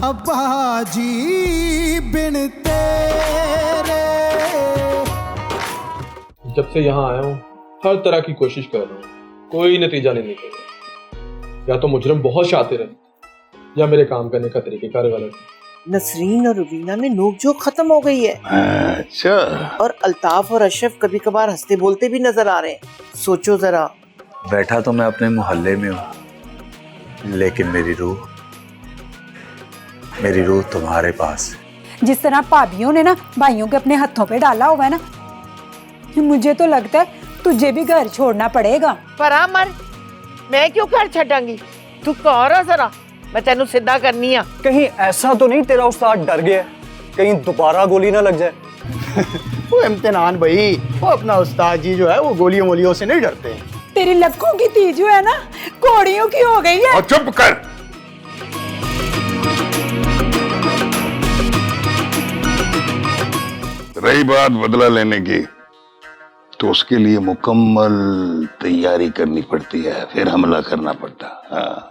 अब्बा जी बिन तेरे। जब से यहाँ आया हूँ हर तरह की कोशिश कर रहा हूँ, कोई नतीजा नहीं निकला। या तो मुजरिम बहुत शातिर है या मेरे काम करने का तरीकेकार गलत है। नसरीन और रुबीना में नोकझोंक खत्म हो गई है। अच्छा। और अल्ताफ और अशरफ कभी कभार हंसते बोलते भी नजर आ रहे हैं। सोचो जरा। बैठा तो मैं अपने मोहल्ले में हूँ, लेकिन मेरी रूह तुम्हारे पास है। जिस तरह भाभियों ने ना भाइयों के अपने हाथों पे डाला हुआ है ना, मुझे तो लगता है तुझे भी घर छोड़ना पड़ेगा। पर मर, मैं क्यों घर छड़ांगी? तू कौन है जरा, मैं तेनू सीधा करनी आ। कहीं ऐसा तो नहीं तेरा उस्ताद डर गया, कहीं दोबारा गोली ना लग जाए। वो इम्तिहान भाई, वो अपना उस्ताद जी जो है वो गोलियों वोलियों से नहीं डरते हैं। तेरी लक्कों की तीज जो है ना कोड़ियों की हो गई है। और चुप कर। रही बात बदला लेने की, तो उसके लिए मुकम्मल तैयारी करनी पड़ती है, फिर हमला करना पड़ता। हाँ।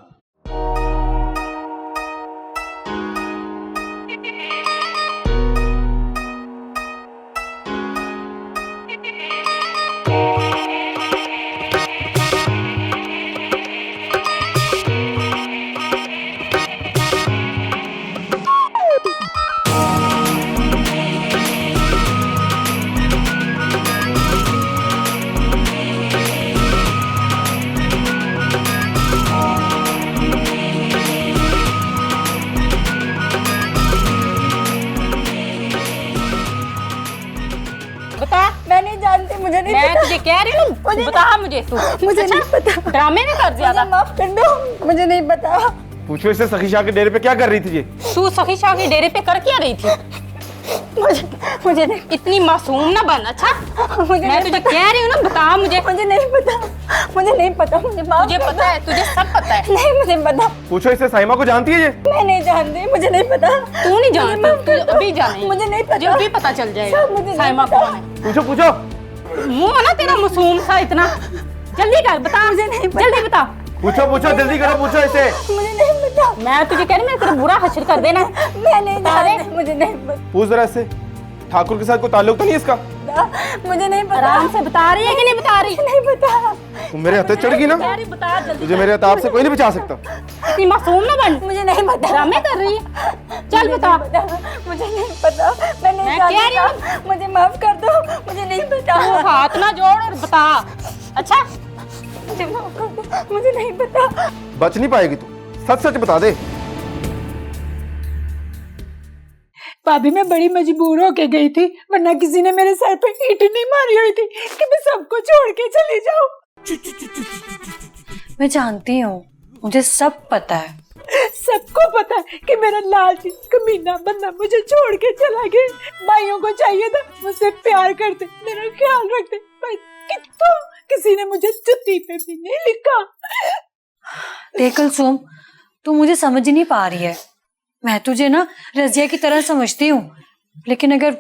मैं नहीं जानती, मुझे नहीं मैं तुझे कह रही हूँ, बता मुझे तू। मुझे नहीं पता। ड्रामे नहीं कर ज्यादा। माफ कर दो, मुझे नहीं पता। पूछो इससे सखी शाह के डेरे पे क्या कर रही थी ये? तू सखी शाह के डेरे पे कर क्या रही थी? मुझे नहीं। इतनी मासूम ना बन। अच्छा मैं तुझे कह रही हूँ ना, बता मुझे। मुझे नहीं पता, मुझे नहीं पता। मुझे तुझे पता है, तुझे सब पता है। नहीं मुझे पता। पूछो इससे साइमा को जानती है ये? मैं नहीं जानती, मुझे नहीं पता। तू नहीं जानती, तुझे अभी जाने। मुझे नहीं पता, तुझे अभी पता चल जाएगा साइमा कौन है। पूछो पूछो। मुंह ना तेरा मासूम सा इतना। जल्दी कर, बता। मुझे नहीं पता। जल्दी बता। पूछो पूछो जल्दी करो, पूछो इसे। मुझे नहीं पता। मैं तुझे कह रही हूँ, मैं तेरा बुरा हश्र कर देना। मैं नहीं जानती, मुझे नहीं पता। पूछ जरा इससे, ठाकुर के साथ कोई ताल्लुक तो नहीं इसका? मुझे नहीं पता। आराम से बता रही है कि नहीं बता रही? नहीं पता। तुम मेरे हाथ चढ़ गई ना, बता जल्दी। तुझे मेरे अताब से कोई नहीं बचा सकता। इतनी मासूम ना बन। मुझे नहीं पता। ड्रामे कर रही है। चल बता। मुझे नहीं पता, मैं नहीं जानती। मुझे माफ कर दो, मुझे नहीं पता। तू हाथ ना जोड़ और बता। अच्छा मुझे माफ कर दो, मुझे नहीं पता। बच नहीं पाएगी तू, सच सच बता दे। भाभी मैं बड़ी मजबूर होके गई थी, वरना किसी ने मेरे सर पे ईंट नहीं मारी हुई थी कि मैं सबको छोड़ के चली जाऊं। मैं जानती हूँ, मुझे सब पता है। सबको पता है कि मेरा लालची कमीना बंदा मुझे छोड़ के चला गया। भाइयों को चाहिए था मुझसे प्यार करते, मेरा ख्याल रखते, पर कितना किसी ने मुझे जुत्ती पे भी नहीं लिखा। देख कुलसूम, तू मुझे समझ नहीं पा रही है। मैं तुझे ना रजिया की तरह समझती हूँ, लेकिन अगर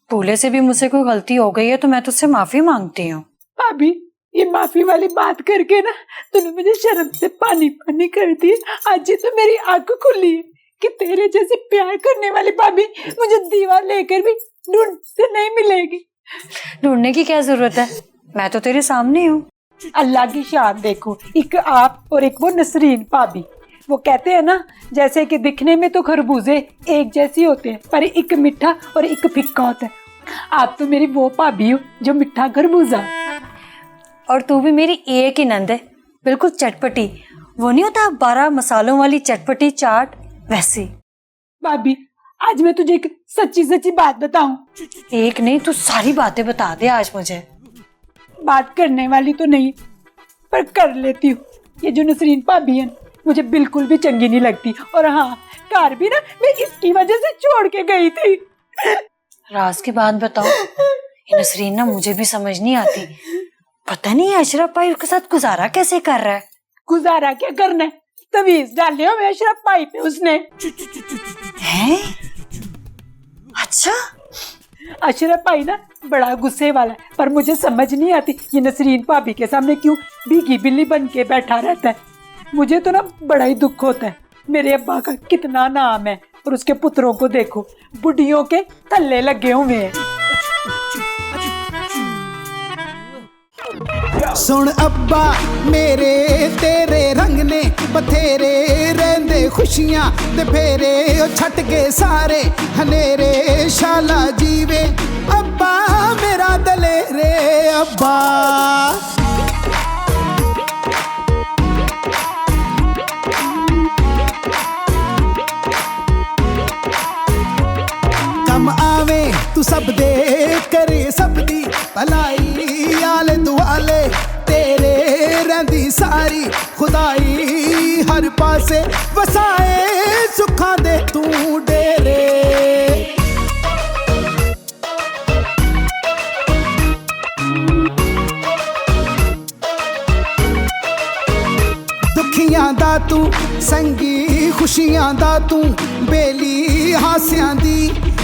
भूले से भी मुझसे कोई गलती हो गई है तो मैं तुझसे माफी मांगती हूँ। भाभी ये माफी वाली बात करके ना तूने मुझे शर्म से पानी पानी कर दिया। आज ही तो मेरी आंख खुली है कि तेरे जैसे प्यार करने वाली भाभी मुझे दीवार लेकर भी ढूंढ से नहीं मिलेगी। ढूंढने की क्या जरूरत है, मैं तो तेरे सामने हूँ। अल्लाह की शान देखो, एक आप और एक वो नसरीन भाभी। वो कहते हैं ना, जैसे कि दिखने में तो खरबूजे एक जैसी होते हैं, पर एक मीठा और एक फिक्का होता है। आप तो मेरी वो भाभी हो जो मीठा खरबूजा। और तू भी मेरी एक ही नंद है, बिल्कुल चटपटी। वो नहीं होता 12 मसालों वाली चटपटी चाट, वैसी। भाभी आज मैं तुझे एक सच्ची सच्ची बात बताऊं। एक नहीं, तू सारी बातें बता दे आज मुझे। बात करने वाली तो नहीं, पर कर लेती हूँ। ये जो नसरीन भाभी है मुझे बिल्कुल भी चंगी नहीं लगती। और हाँ, कार भी ना मैं इसकी वजह से छोड़ के गई थी। राज की बात बताओ। ये नसरीन ना मुझे भी समझ नहीं आती। पता नहीं अशरफ भाई उसके साथ गुजारा कैसे कर रहा है। गुजारा क्या करना है, तवीज डाले हुए अशरफ भाई पे उसने। हैं? अच्छा, अशरफ भाई ना बड़ा गुस्से वाला है, पर मुझे समझ नहीं आती ये नसरीन भाभी के सामने क्यों भीगी बिल्ली बन के बैठा रहता है। मुझे तो ना बड़ा ही दुख होता है। मेरे अब्बा का कितना नाम है, और उसके पुत्रों को देखो, बुढ़ियों के थल्ले लगे हुए हैं। सुन अब्बा मेरे तेरे रंग ने बथेरे रहंदे खुशियां ते फेरे ओ छट के सारे हनेरे शाला जीवे अब्बा मेरा दलेरे अब्बा। कम आवे तू सब दे करे सब दी भलाई आले दुआले तेरे रंदी सारी खुदाई हर पासे वसाए सुखा दे तू डेरे। दुखियां दा तू संगी खुशियां दा तू बेली हास्यां दी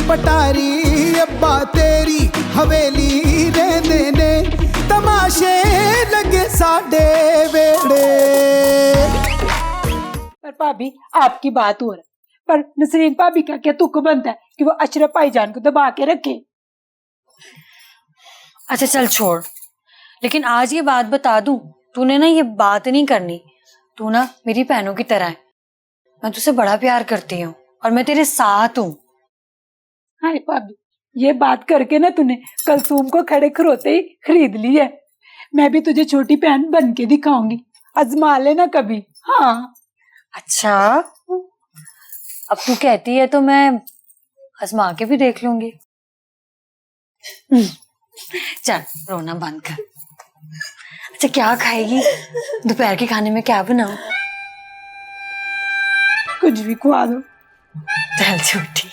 पटारी अब्बा तेरी हवेली रहंदे ने तमाशे लगे साडे वेड़े। पर भाभी आपकी बात हो रहा है, पर नसरीन भाभी का क्या तुक बनता है कि वो अशरफ भाईजान को दबा के रखे। अच्छा चल छोड़, लेकिन आज ये बात बता दूं, तूने ना ये बात नहीं करनी। तू ना मेरी बहनों की तरह है, मैं तुझसे बड़ा प्यार करती हूँ और मैं तेरे साथ हूँ। हाय भाभी, ये बात करके ना तूने कलसूम को खड़े खरोते ही खरीद ली है। मैं भी तुझे छोटी बहन बन के दिखाऊंगी, आजमा लेना कभी। हाँ अच्छा, अब तू कहती है तो मैं आजमा के भी देख लूंगी। चल रोना बंद कर। अच्छा क्या खाएगी? दोपहर के खाने में क्या बनाऊं? कुछ भी खुआ दो। चल छोटी।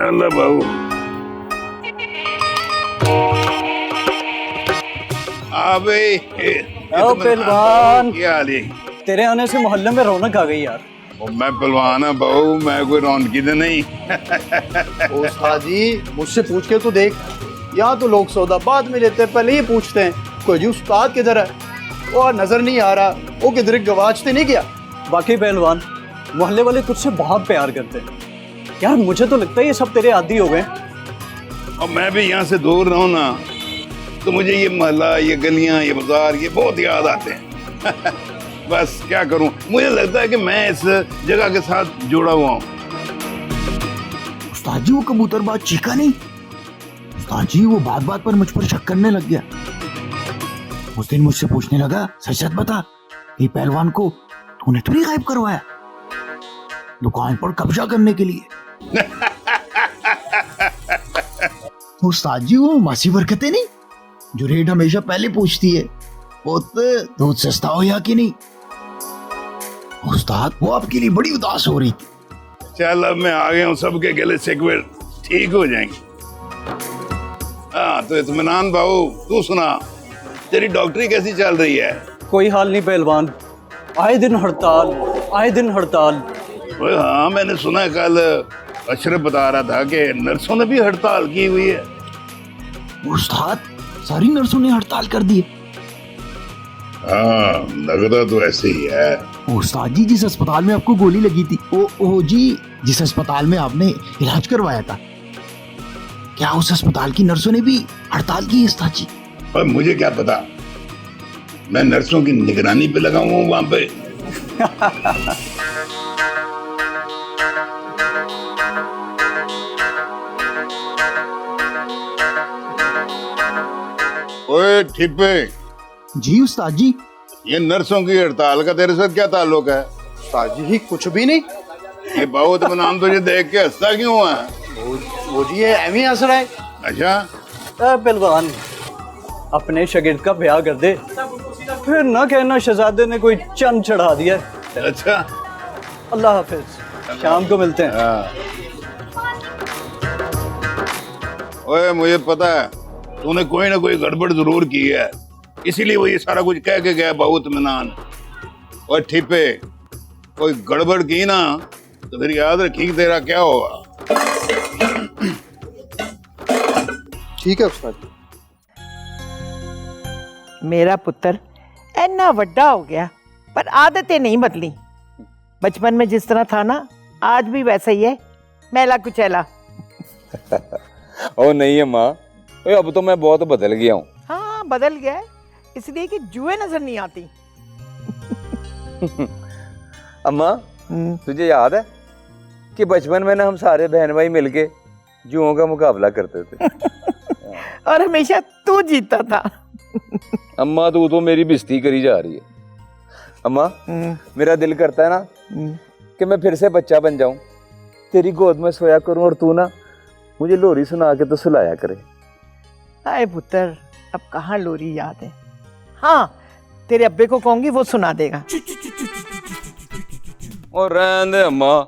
अल्लाह बाबू अबे आओ पहलवान, क्या हाल है? तेरे आने से मोहल्ले में रौनक आ गई यार। ओ, मैं पहलवान हूं बहू, मैं कोई रौनकी तो नहीं। उस्ताद जी मुझसे पूछ के तो देख, यहाँ तो लोग सौदा बाद में लेते हैं, पहले ही पूछते हैं कोई जी उस्ताद किधर है, वो नजर नहीं आ रहा, वो किधर गवाचते नहीं क्या। बाकी पहलवान, मोहल्ले वाले तुझसे बहुत प्यार करते हैं यार। मुझे तो लगता है ये सब तेरे आदी हो गए। और मैं भी यहाँ से दूर रहूं ना तो मुझे ये मोहल्ला, ये गलियां, ये बाजार, ये बहुत याद आते हैं। बस क्या करूं, मुझे लगता है कि मैं इस जगह के साथ जुड़ा हुआ हूँ। उस्ताद जी वो कबूतर बात चीखा नहीं? उस्ताद जी वो बात बात पर मुझ पर शक करने लग गया। उस दिन मुझसे पूछने लगा, सच सच बता ये पहलवान को तूने तो नहीं गायब करवाया दुकान पर कब्जा करने के लिए? उस्ताद जी वो मासी बरकतें नहीं जो रेट हमेशा पहले पूछती है, वो दूध सस्ता हो या कि नहीं? उस्ताद वो आपके लिए बड़ी उदास हो रही थी। चल अब मैं आ गया हूँ, सबके गले शिकवे ठीक हो जाएंगे। हाँ तो इत्मीनान बाबू, तू सुना, तेरी डॉक्टरी कैसी चल रही है? कोई हाल नहीं पहलवान, आए दिन हड़ताल, आए दिन हड़ताल। ओए हाँ, मैंने सुना कल अशरफ बता रहा था कि नर्सों ने भी हड़ताल की हुई है। उस्ताद सारी नर्सों ने हड़ताल कर दी। हाँ लगता तो ऐसे ही है। उस्ताद जी जिस अस्पताल में आपको गोली लगी थी, ओ जी जिस अस्पताल में आपने इलाज करवाया था, क्या उस अस्पताल की नर्सों ने भी हड़ताल की? उस्ताद जी और मुझे क्या पता, मैं नर्सों की निगरानी पे लगा हुआ हूँ वहां पे। ओए ठिप्पे। जी उस्ताद जी। ये नर्सों की हड़ताल का तेरे साथ क्या ताल्लुक है? उस्ताद जी कुछ भी नहीं। ये बहुत नाम तुझे देख के हंसता क्यों है? वो जी ये एम ही हंस रहा है। अच्छा पहलवान, अपने शागिर्द का ब्याह कर दे, फिर ना कहना शहजादे ने कोई चंद चढ़ा दिया। अच्छा अल्लाह हाफिज, शाम को मिलते हैं। ओए मुझे पता है तूने कोई ना कोई गड़बड़ जरूर की है, इसीलिए वो ये सारा कुछ कह के गया बहुत इत्मीनान। और ठिपे, कोई गड़बड़ की ना तो फिर याद रखी तेरा क्या होगा। ठीक है उस्ताद। मेरा पुत्र इतना वड्डा हो गया पर आदतें नहीं बदली। बचपन में जिस तरह था ना आज भी वैसा ही है, मैला कुचैला। ओ नहीं है माँ, अब तो मैं बहुत बदल गया हूँ। हाँ बदल गया है, इसलिए कि जुए नजर नहीं आती। अम्मा तुझे याद है कि बचपन में ना हम सारे बहन भाई मिलके जुओं का मुकाबला करते थे। और हमेशा तू जीता था। अम्मा तू तो मेरी बेइज्जती करी जा रही है। अम्मा मेरा दिल करता है ना कि मैं फिर से बच्चा बन जाऊं, तेरी गोद में सोया करूं और तू ना मुझे लोरी सुना के तो सुलाया करे। हाय पुत्र, अब कहाँ लोरी याद है। हाँ तेरे अब्बे को कहूंगी, वो सुना देगा। और रहने दे अम्मा,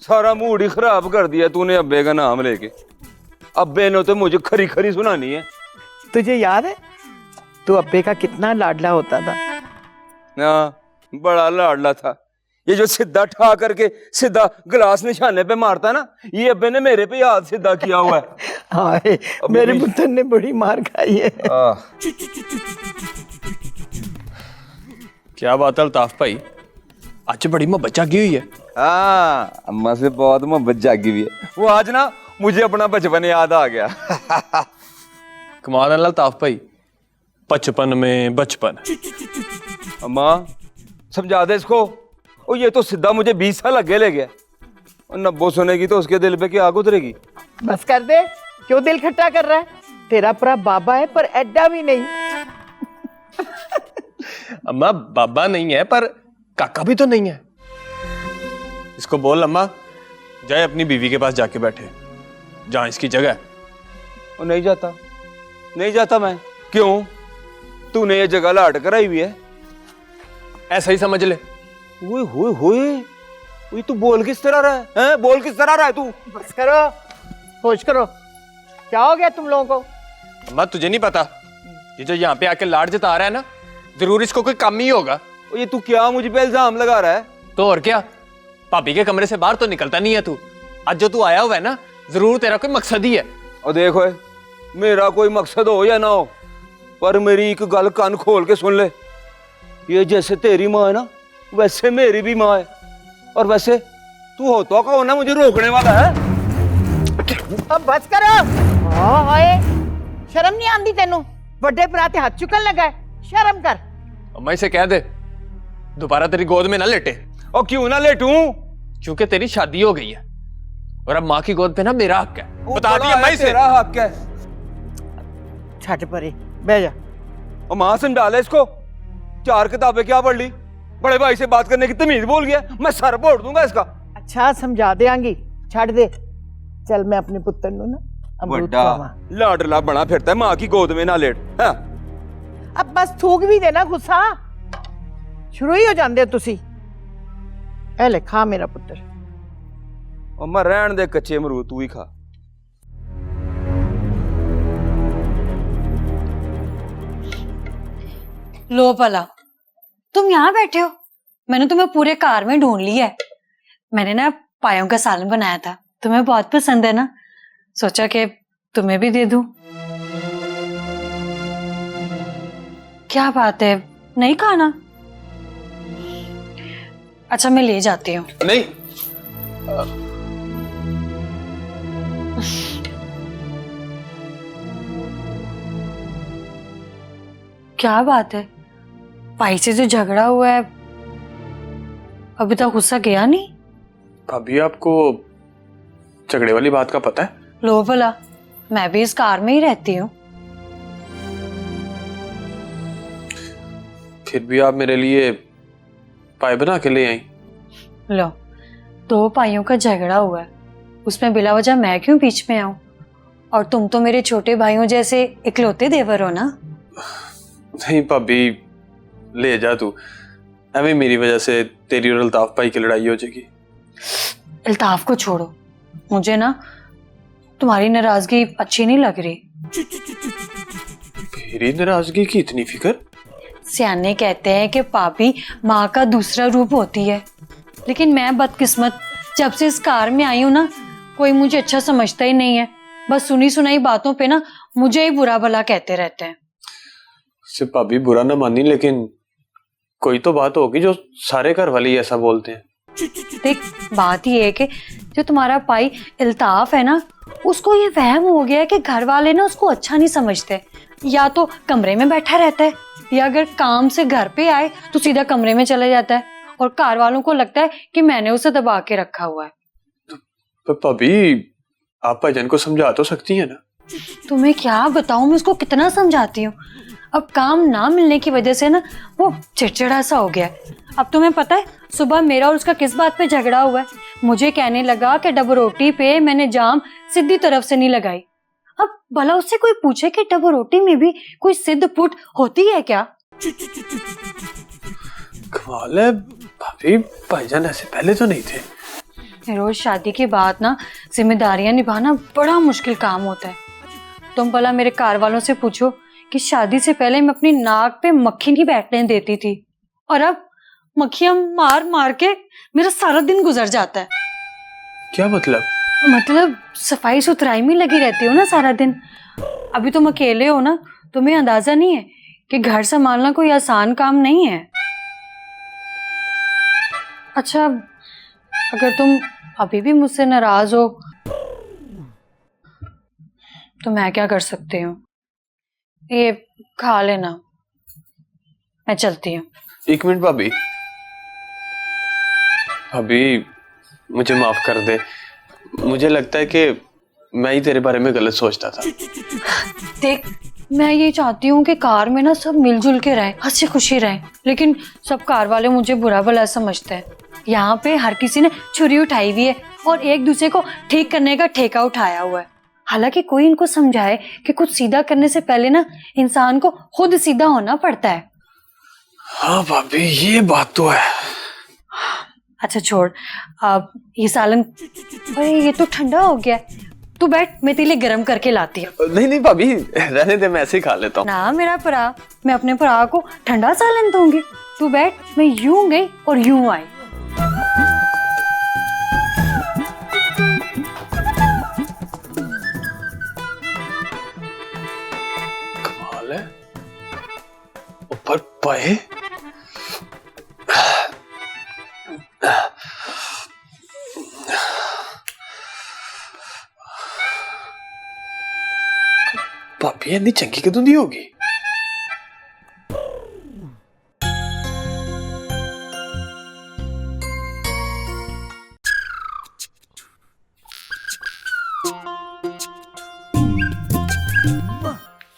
सारा मूड ही खराब कर दिया तूने अब्बे का नाम लेके। अब्बे ने तो मुझे खरी खरी सुनानी है। तुझे याद है तू अब्बे का कितना लाडला होता था। हाँ बड़ा लाडला था। ये जो सीधा ठा करके सीधा गिलास निशाने पे मारता है ना, ये अब्बे ने मेरे पे हाथ सीधा किया हुआ है। हाय मेरे पुत्र ने बड़ी मार खाई है। क्या बात है अल्ताफ भाई, आज बड़ी मोहब्बत जागी हुई है। हाँ अम्मा से बहुत मोहब्बत जागी हुई है। वो आज ना मुझे अपना बचपन याद आ गया। कमाल है अल्ताफ भाई, बचपन में बचपन। अम्मा समझा दे इसको। ओ ये तो सीधा मुझे 20 साल आगे ले गया। और नब्बो सुनेगी तो उसके दिल पे क्या आग उतरेगी। बस कर दे, क्यों दिल खट्टा कर रहा है। तेरा पूरा बाबा है पर एड्डा भी नहीं। अम्मा बाबा नहीं है पर काका भी तो नहीं है। इसको बोल अम्मा जाए अपनी बीवी के पास जाके बैठे जहां इसकी जगह है। और नहीं जाता, नहीं जाता मैं। क्यों? तूने ये जगह लाट कराई हुई है। ऐसा ही समझ ले। ओए होए होए, तू बोल किस तरह रहा है? हैं? बोल किस तरह रहा है तू? बस करो, होश करो। क्या हो गया तुम लोगों को? अम्मा तुझे नहीं पता, ये जो यहाँ पे आके लाड जता रहा है ना, जरूर इसको कोई कम ही होगा। ये तू क्या मुझे पे इल्जाम लगा रहा है? तो और क्या, भाभी के कमरे से बाहर तो निकलता नहीं है तू। आज जो तू आया हुआ है ना, जरूर तेरा कोई मकसद ही है। और देखो मेरा कोई मकसद हो या ना हो, पर मेरी एक गल कान खोल के सुन ले। ये जैसे तेरी माँ है ना, वैसे मेरी भी माँ है। और वैसे तू होता कौन ना मुझे रोकने वाला है? अब बस करो। हाय शर्म नहीं आंदी तेनू? बड़े भरा हाथ चुकन लगा है, शर्म कर। अम्मा इसे कह दे दोबारा तेरी गोद में ना लेटे। और क्यों ना लेटूं? क्योंकि तेरी शादी हो गई है और अब माँ की गोद पे ना मेरा हक है। बता दिया मैं इसे। तेरा हक है। छट परे बह जा। और माँ समझा ले इसको। 4 किताबें क्या पढ़ ली, बड़े भाई से बात करने की तमीज भूल गया। मैं सर फोड़ दूंगा इसका। अच्छा समझा देंगी, छड़ दे। चल मैं अपने पुत्र नु ना अमरूद खावा। लाडला बना फिरता है, माँ की गोद में ना लेट। हाँ? अब बस थूक भी देना गुस्सा, शुरू ही हो जाते हो तुसी। ए ले खा मेरा पुत्र। और मैं रहन दे कच्चे अमरूद, तू ही खा। लो भला तुम यहाँ बैठे हो, मैंने तुम्हें पूरे कार में ढूंढ लिया है। मैंने ना पायों का सालन बनाया था, तुम्हें बहुत पसंद है ना, सोचा कि तुम्हें भी दे दूं। क्या बात है, नहीं खाना? अच्छा मैं ले जाती हूँ। नहीं क्या बात है, भाई से जो झगड़ा हुआ है अभी तक गुस्सा गया नहीं? भाभी आपको झगड़े वाली बात का पता है? लो भला, मैं भी इस कार में ही रहती हूँ। फिर भी आप मेरे लिए पाए बना के ले आई। लो, 2 भाइयों का झगड़ा हुआ है, उसमें बिला वजह मैं क्यों बीच में आऊं? और तुम तो मेरे छोटे भाइयों जैसे इकलौते देवर हो ना। नहीं भाभी ले जा तू, अभी मेरी वजह से तेरी और अल्ताफ भाई की लड़ाई हो जाएगी। अल्ताफ को छोड़ो, मुझे ना तुम्हारी नाराजगी अच्छी नहीं लग रही। मेरी नाराजगी की इतनी फिक्र? सियाने कहते हैं कि पापी माँ का दूसरा रूप होती है, लेकिन मैं बदकिस्मत, जब से इस कार में आई हूं ना, कोई मुझे अच्छा समझता ही नहीं है। बस सुनी सुनाई बातों पे ना मुझे ही बुरा भला कहते रहते हैं। सिर्फ भाभी बुरा ना मानी, लेकिन कोई तो बात होगी जो सारे घर वाले ही ऐसा बोलते हैं। देख, बात ये है कि जो तुम्हारा भाई इल्ताफ है ना, उसको ये वहम हो गया है कि घर वाले ना उसको अच्छा नहीं समझते। या तो कमरे में बैठा रहता है, या अगर काम से घर पे आए तो सीधा कमरे में चले जाता है, और घर वालों को लगता है कि मैंने उसे दबा के रखा हुआ है। तो भाभी आप भाईजान को समझा तो सकती हैं ना। तुम्हें क्या बताऊं, मैं उसको कितना समझाती हूँ। अब काम ना मिलने की वजह से ना वो चिड़चिड़ा सा हो गया है। अब तुम्हें पता है सुबह मेरा और उसका किस बात पे झगड़ा हुआ है। मुझे कहने लगा कि डबल रोटी पे मैंने जाम सीधी तरफ से नहीं लगाई। अब भला उससे कोई पूछे कि डबल रोटी में भी कोई सिद्ध पुट होती है क्या? कमाल है भाभी, भाईजान ऐसे पहले तो नहीं थे। रोज शादी के बाद ना जिम्मेदारियां निभाना बड़ा मुश्किल काम होता है। तुम भला मेरे घर वालों से पूछो कि शादी से पहले मैं अपनी नाक पे मक्खी नहीं बैठने देती थी, और अब मक्खियां मार मार के मेरा सारा दिन गुजर जाता है। क्या मतलब? मतलब सफाई सुथराई में लगी रहती हो ना सारा दिन। अभी तुम अकेले हो ना, तुम्हें अंदाजा नहीं है कि घर संभालना कोई आसान काम नहीं है। अच्छा, अगर तुम अभी भी मुझसे नाराज हो तो मैं क्या कर सकती हूँ? ये खा लेना, मैं चलती हूँ। एक मिनट भाभी, भाभी मुझे माफ कर दे। मुझे लगता है कि मैं ही तेरे बारे में गलत सोचता था। देख, मैं ये चाहती हूँ कि कार में ना सब मिलजुल के रहें, हंसी खुशी रहें, लेकिन सब कार वाले मुझे बुरा भला समझते हैं। यहाँ पे हर किसी ने छुरी उठाई हुई है और एक दूसरे को ठीक करने का ठेका उठाया हुआ है। हालांकि कोई इनको समझाए कि कुछ सीधा करने से पहले ना इंसान को खुद सीधा होना पड़ता है। हाँ भाभी, ये बात तो है। अच्छा छोड़, अब ये सालन, अरे ये तो ठंडा हो गया। तू बैठ, मैं तेरे लिए गर्म करके लाती हूँ। नहीं नहीं भाभी, रहने दे, मैं ऐसे ही खा लेता हूँ। ना मेरा भरा, मैं अपने भरा को ठंडा सालन दूंगी। तू बैठ, मैं यूं गई और यूं आई। कमाल है, ऊपर पाए। भाभी इतनी चंगी कदों दी होगी?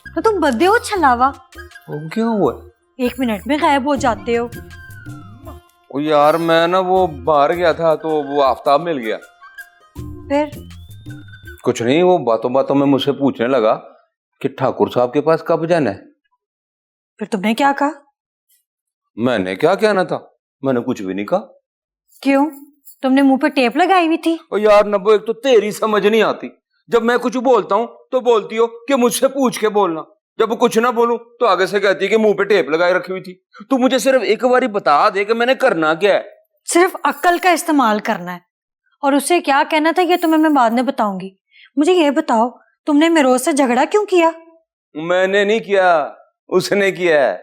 तो तुम बदे हो छलावा, वो क्यों हुआ? 1 मिनट में गायब हो जाते हो। ओ यार, मैं ना वो बाहर गया था तो वो आफ्ताब मिल गया। फिर? कुछ नहीं, वो बातों बातों में मुझसे पूछने लगा कि ठाकुर साहब के पास कब जाना है। फिर तुमने क्या कहा? मैंने क्या कहना था, मैंने कुछ भी नहीं कहा। क्यों? तुमने मुंह पे टेप लगाई हुई थी? ओ यार नब्बो, एक तो तेरी समझ नहीं आती। जब मैं कुछ बोलता हूँ तो बोलती हो कि मुझसे पूछ के बोलना, जब कुछ ना बोलूं तो आगे से कहती है कि मुंह पे टेप लगाए रखी हुई थी। तू मुझे सिर्फ एक बार बता दे कि मैंने करना क्या है। सिर्फ अक्ल का इस्तेमाल करना है, और उसे क्या कहना था ये तुम्हें मैं बाद में बताऊंगी। मुझे ये बताओ, तुमने मेरोज से झगड़ा क्यों किया? मैंने नहीं किया, उसने किया है।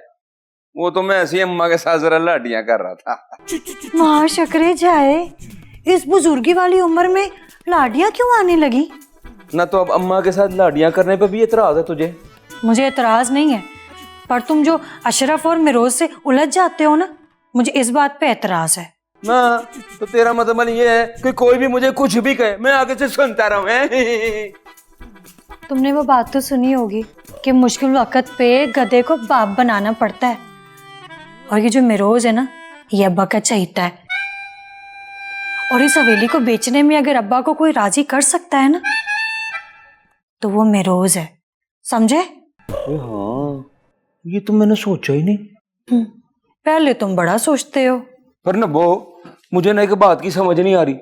वो तो मैं ऐसी अम्मा के साथ जरा लाडियां कर रहा था। मां शकरे जाए, इस बुजुर्गी वाली उम्र में लाडियां क्यों आने लगी? ना तो अब अम्मा के साथ लाडियां करने पे भी इतराज है तुझे? मुझे इतराज नहीं है, पर तुम जो अशरफ और मेरोज से उलझ जाते हो ना, मुझे इस बात पे एतराज है। ना तो तेरा मतलब ये है कि कोई भी मुझे कुछ भी कहे मैं आगे से सुनता रहूं। तुमने वो बात तो सुनी होगी कि मुश्किल वक्त पे गधे को बाप बनाना पड़ता है, और ये जो मेरोज है ना, ये अब्बा का चहीता है। और इस हवेली को बेचने में अगर अब्बा को कोई राजी कर सकता है ना, तो वो मेरोज है, समझे? हाँ, ये तो मैंने सोचा ही नहीं। पहले तुम बड़ा सोचते हो। पर ना वो मुझे ना एक बात की समझ नहीं आ रही,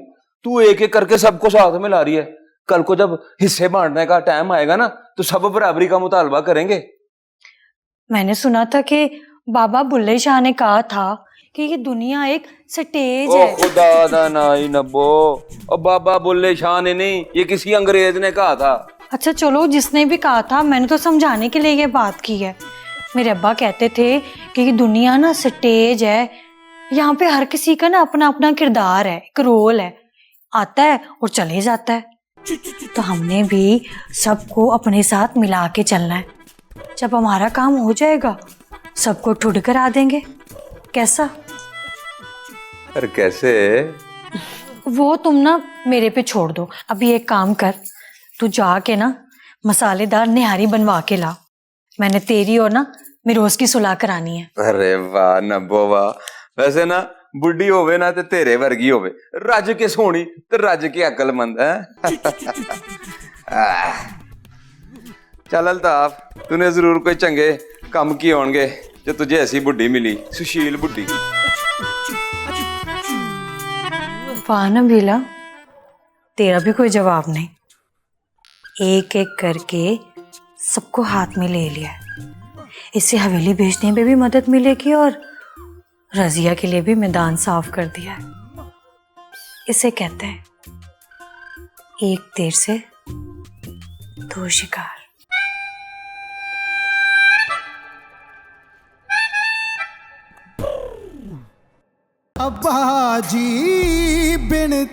तू एक एक करके सबको साथ में ला रही है। कल को जब हिस्से बांटने का टाइम आएगा ना, तो सब बराबरी का मुतालबा करेंगे। मैंने सुना था कि बाबा बुल्ले शाह ने कहा था कि ये दुनिया एक स्टेज है। खुदा दा नाई नब्बो, और बाबा बुल्ले शाह ने नहीं, ये किसी अंग्रेज ने कहा था। अच्छा चलो, जिसने भी कहा था, मैंने तो समझाने के लिए ये बात की है। मेरे अब्बा कहते थे कि दुनिया ना स्टेज है, यहाँ पे हर किसी का ना अपना अपना किरदार है, एक रोल है, आता है और चले जाता है। तो हमने भी सबको अपने साथ मिला के चलना है। जब हमारा काम हो जाएगा सबको ठुड करा देंगे। कैसा? पर कैसे? वो तुम ना मेरे पे छोड़ दो। अभी एक काम कर, तू जाके ना मसालेदार निहारी बनवा के ला। मैंने तेरी और ना मिरोज की सुलह करानी है। अरे वाह नब्बो वाह। वैसे ना बुढ़ी होवे ना ते तेरे वर्गी होवे, रज के सोनी ते रज के अकलमंद है। चल अल्ताफ, तूने जरूर कोई चंगे काम किए होंगे जो तुझे ऐसी बुढ़ी मिली, सुशील बुढ़ी। वाह नबीला, तेरा भी कोई जवाब नहीं। एक एक करके सबको हाथ में ले लिया। इससे हवेली बेचने में भी मदद मिलेगी और रजिया के लिए भी मैदान साफ कर दिया है। इसे कहते हैं एक तीर से दो शिकार। अब्बा जी बिन